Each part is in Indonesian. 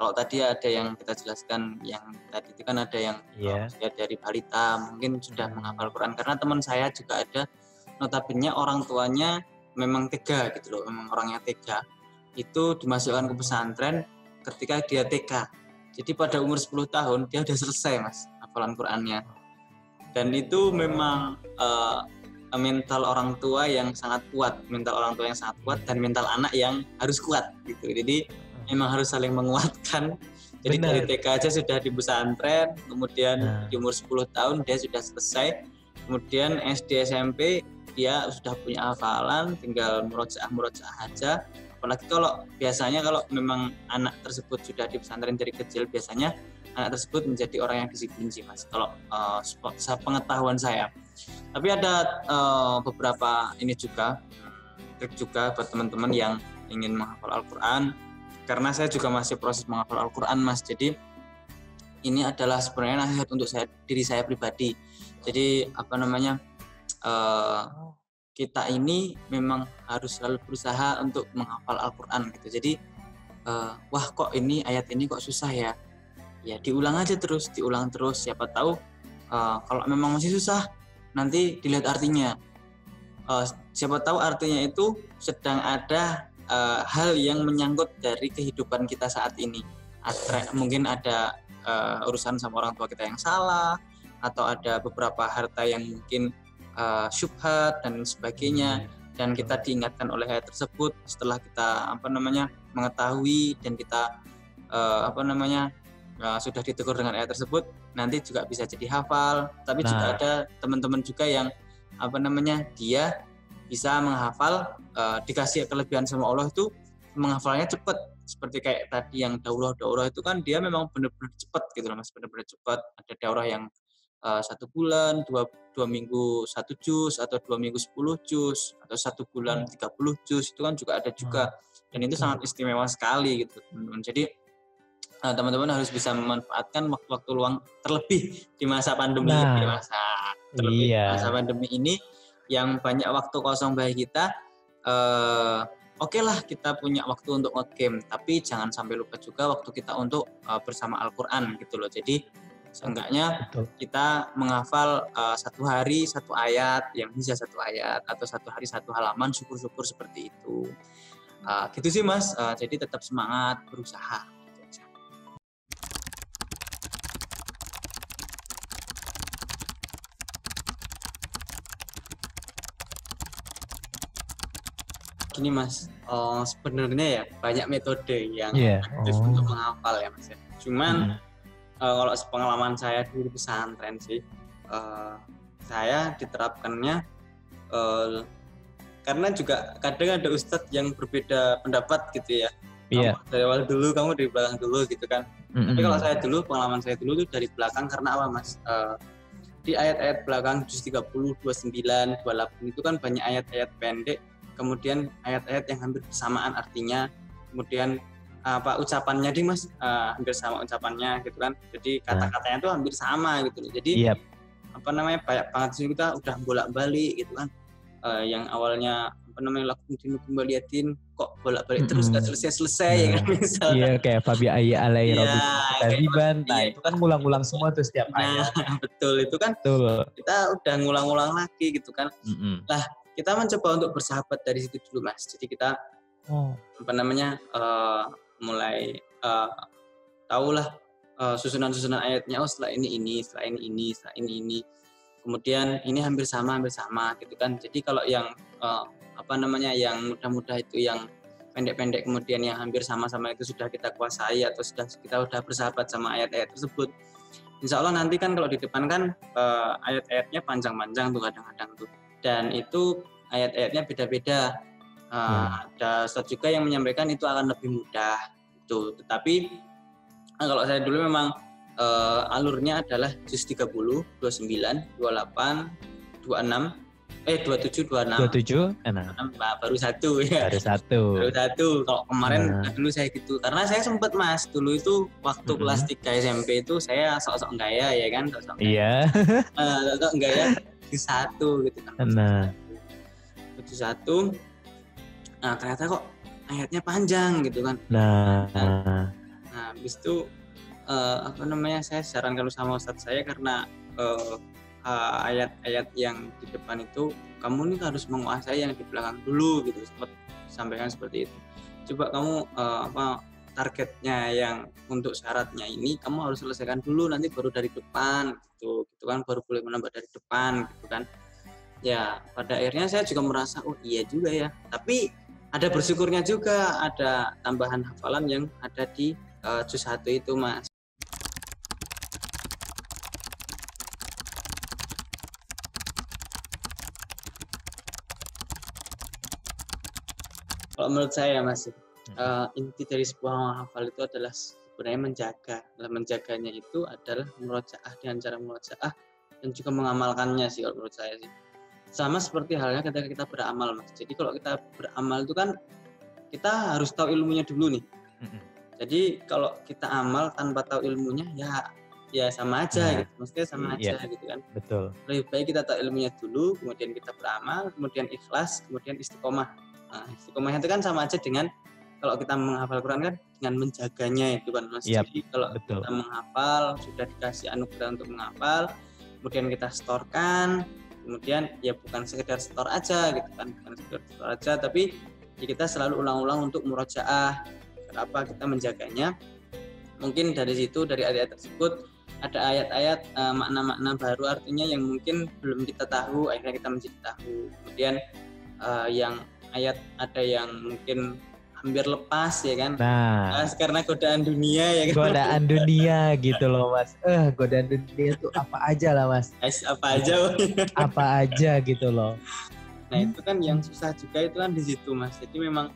Kalau tadi ada yang kita jelaskan, yang tadi itu kan ada yang usia dari balita mungkin sudah menghafal Quran, karena teman saya juga ada notabene orang tuanya memang tega gitu loh, memang orangnya tega. Itu dimasukkan ke pesantren ketika dia TK. Jadi pada umur 10 tahun dia udah selesai Mas hafalan Qurannya. Dan itu memang mental orang tua yang sangat kuat, dan mental anak yang harus kuat gitu. Jadi memang harus saling menguatkan. Jadi dari TK aja sudah di pesantren, kemudian di umur 10 tahun dia sudah selesai. Kemudian SD SMP dia sudah punya hafalan, tinggal murojaah aja. Apalagi kalau biasanya kalau memang anak tersebut sudah di pesantren dari kecil, biasanya anak tersebut menjadi orang yang disiplin sih Mas. Kalau pengetahuan saya. Tapi ada beberapa ini juga trik juga buat teman-teman yang ingin menghafal Al-Quran. Karena saya juga masih proses menghafal Al-Quran Mas. Jadi ini adalah sebenarnya nasihat untuk diri saya pribadi. Jadi kita ini memang harus selalu berusaha untuk menghafal Al-Quran gitu. Jadi wah kok ini ayat ini kok susah ya. Ya diulang terus. Siapa tahu kalau memang masih susah nanti dilihat artinya. Siapa tahu artinya itu sedang ada hal yang menyangkut dari kehidupan kita saat ini. Mungkin ada urusan sama orang tua kita yang salah, atau ada beberapa harta yang mungkin syubhat dan sebagainya, dan kita diingatkan oleh ayat tersebut setelah kita mengetahui dan kita sudah ditegur dengan ayat tersebut, nanti juga bisa jadi hafal. Tapi juga ada teman-teman juga yang dia bisa menghafal, dikasih kelebihan sama Allah itu menghafalnya cepat. Seperti kayak tadi yang daurah itu kan dia memang benar-benar cepat gitu loh Mas, benar-benar cepat. Ada daurah yang 1 bulan, 2 minggu 1 juz, atau 2 minggu 10 juz, atau 1 bulan 30 juz, itu kan juga ada juga. Dan itu sangat istimewa sekali gitu teman-teman. Jadi teman-teman harus bisa memanfaatkan waktu-waktu luang, terlebih di masa pandemi masa pandemi ini yang banyak waktu kosong bagi kita. Oke lah kita punya waktu untuk nge-game, tapi jangan sampai lupa juga waktu kita untuk bersama Al-Quran gitu loh. Jadi seenggaknya kita menghafal 1 hari 1 ayat, yang bisa 1 ayat, atau 1 hari 1 halaman, syukur-syukur seperti itu. Gitu sih Mas. Jadi tetap semangat berusaha. Gini Mas, sebenarnya ya banyak metode yang aktif untuk menghafal ya Mas ya. Cuman kalau pengalaman saya di pesantren sih, saya diterapkannya karena juga kadang ada ustadz yang berbeda pendapat gitu ya. Dari awal dulu, kamu dari belakang dulu gitu kan. Tapi kalau saya dulu, pengalaman saya dulu itu dari belakang. Karena apa Mas? Di ayat-ayat belakang juz 30, 29, 28 itu kan banyak ayat-ayat pendek, kemudian ayat-ayat yang hampir bersamaan artinya, kemudian ucapannya Mas, hampir sama ucapannya gitu kan. Jadi kata-katanya tuh hampir sama gitu. Jadi banyak banget sih kita udah bolak-balik gitu kan. Yang awalnya lakum dinukum waliyatin, kok bolak-balik terus gak selesai ya kan misalnya. Iya, kayak Fabi ayyi alaihi rabbikum kadziban. Itu kan ngulang-ulang semua tuh setiap ayat. Betul, itu kan kita udah ngulang-ulang lagi gitu kan. Lah, kita mencoba untuk bersahabat dari situ dulu Mas. Jadi kita mulai tahulah susunan-susunan ayatnya. Setelah ini, setelah ini. Kemudian ini hampir sama gitu kan. Jadi kalau yang yang mudah-mudah itu, yang pendek-pendek, kemudian yang hampir sama-sama itu sudah kita kuasai atau kita sudah bersahabat sama ayat-ayat tersebut. Insya Allah nanti kan kalau di depan kan ayat-ayatnya panjang-panjang tuh kadang-kadang tuh. Dan itu ayat-ayatnya beda-beda. Ada ustadz juga yang menyampaikan itu akan lebih mudah gitu. Tetapi kalau saya dulu memang alurnya adalah juz 30, 29, 28, 26, 27, 26. 27, enak. Baru satu ya. Baru satu. Kalau kemarin dulu saya gitu. Karena saya sempat Mas, dulu itu waktu kelas 3 SMP itu saya sok-sok gaya ya kan. Iya. Sok-sok gaya di 1 gitu kan. Di 1. Nah ternyata kok ayatnya panjang gitu kan. Nah habis itu saya sarankan sama ustadz saya karena ayat-ayat yang di depan itu kamu nih harus menguasai yang di belakang dulu gitu, sempat sampaikan seperti itu. Coba kamu targetnya yang untuk syaratnya ini kamu harus selesaikan dulu, nanti baru dari depan gitu kan, baru boleh menambah dari depan gitu kan. Ya pada akhirnya saya juga merasa oh iya juga ya, tapi ada bersyukurnya juga, ada tambahan hafalan yang ada di juz 1 itu Mas. Kalau menurut saya Mas, inti dari sebuah menghafal itu adalah sebenarnya menjaga. Menjaganya itu adalah murojaah dengan cara murojaah dan juga mengamalkannya sih kalau menurut saya sih. Sama seperti halnya ketika kita beramal Mas. Jadi kalau kita beramal itu kan kita harus tahu ilmunya dulu nih. Jadi kalau kita amal tanpa tahu ilmunya ya sama aja gitu. Maksudnya sama aja gitu kan. Betul. Lebih baik kita tahu ilmunya dulu, kemudian kita beramal, kemudian ikhlas, kemudian istiqomah. Nah, istiqomah itu kan sama aja dengan kalau kita menghafal Quran kan dengan menjaganya itu kan Mas. Jadi kalau kita menghafal, sudah dikasih anugerah untuk menghafal, kemudian kita setorkan, kemudian ya bukan sekedar setor aja gitu kan, bukan sekedar setor aja, tapi ya kita selalu ulang-ulang untuk murojaah. Kenapa kita menjaganya? Mungkin dari situ, dari ayat tersebut ada ayat-ayat makna-makna baru artinya yang mungkin belum kita tahu, akhirnya kita menjadi tahu. Kemudian yang ayat ada yang mungkin hampir lepas ya kan, karena godaan dunia ya kan. Godaan dunia gitu loh Mas. Godaan dunia itu apa aja lah Mas. Apa aja gitu loh. Nah itu kan yang susah juga itu kan di situ Mas. Jadi memang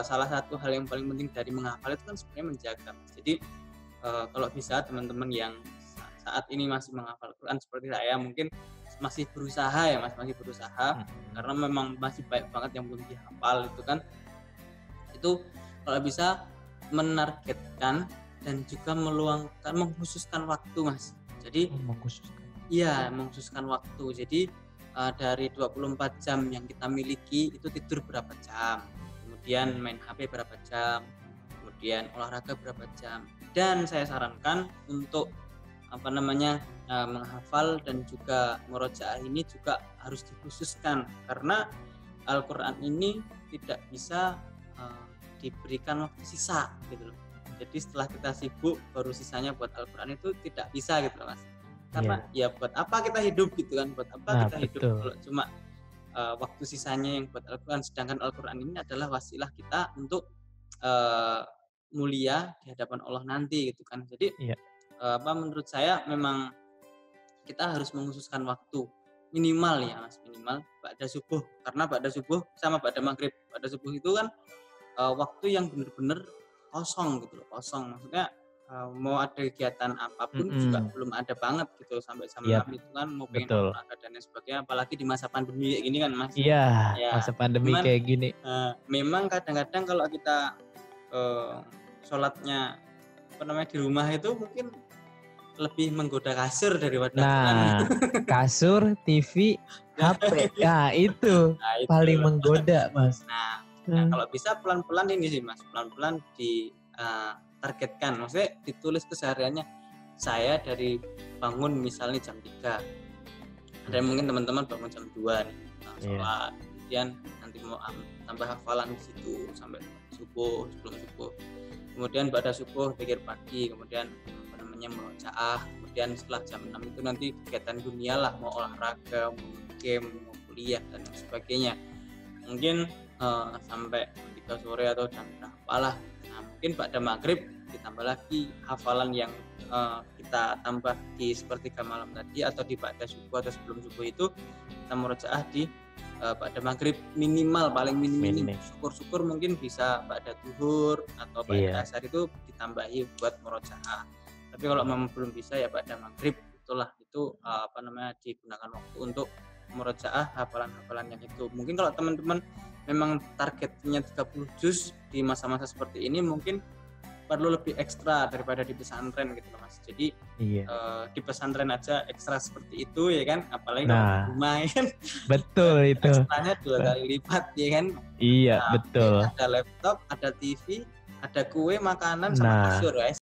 salah satu hal yang paling penting dari menghafal itu kan sebenarnya menjaga Mas. Jadi kalau bisa teman-teman yang saat ini masih menghafal Quran seperti saya mungkin masih berusaha ya Mas, masih berusaha karena memang masih banyak banget yang belum dihafal itu kan. Itu kalau bisa menargetkan dan juga mengkhususkan waktu Mas. Jadi mengkhususkan waktu. Jadi dari 24 jam yang kita miliki itu tidur berapa jam, kemudian main HP berapa jam, kemudian olahraga berapa jam. Dan saya sarankan untuk menghafal dan juga murojaah ini juga harus dikhususkan karena Al-Quran ini tidak bisa diberikan waktu sisa gitu loh. Jadi setelah kita sibuk baru sisanya buat Al-Quran itu tidak bisa gitu loh Mas. Karena ya buat apa kita hidup gitu kan, buat apa kita hidup kalau cuma waktu sisanya yang buat Al-Quran, sedangkan Al-Quran ini adalah wasilah kita untuk mulia di hadapan Allah nanti gitu kan. Jadi menurut saya memang kita harus mengkhususkan waktu minimal ya Mas, minimal ba'da subuh, karena ba'da subuh sama ba'da maghrib. Ba'da subuh itu kan waktu yang benar-benar kosong gitu loh, kosong maksudnya mau ada kegiatan apapun juga belum ada banget gitu sampai malam itu kan mau pengen olahraga dan sebagainya, apalagi di masa pandemi kayak gini kan Mas. Masa pandemi kayak gini. Memang kadang-kadang kalau kita sholatnya di rumah itu mungkin lebih menggoda kasur daripada kasur, TV, HP. Itu paling menggoda Mas. Nah, kalau bisa pelan-pelan ini sih Mas, pelan-pelan ditargetkan. Maksudnya ditulis kesehariannya. Saya dari bangun misalnya jam 3. Ada mungkin teman-teman bangun jam 2 nih. Sholat, kemudian nanti mau tambah hafalan di situ sampai subuh, sebelum subuh. Kemudian pada subuh pikir pagi, kemudian murojaah, kemudian setelah jam 6 itu nanti kegiatan dunia lah, mau olahraga, mau game, mau kuliah dan sebagainya. Mungkin sampai 3 sore atau jam berapa lah. Nah, mungkin pada maghrib ditambah lagi hafalan yang kita tambah di sepertiga malam tadi atau di pada subuh atau sebelum subuh itu kita murojaah di pada maghrib minimal, paling minim. Syukur-syukur mungkin bisa pada zuhur atau pada asar itu ditambahi buat murojaah. Tapi kalau memang belum bisa ya pada maghrib itulah itu digunakan waktu untuk murojaah hafalan-hafalan yang itu. Mungkin kalau teman-teman memang targetnya 30 juz di masa-masa seperti ini mungkin perlu lebih ekstra daripada di pesantren gitu loh Mas. Jadi di pesantren aja ekstra seperti itu ya kan, apalagi kalau di rumah ya kan. Betul itu. Ekstranya 2 kali lipat ya kan. Betul. Ada laptop, ada TV, ada kue, makanan sama kasur guys.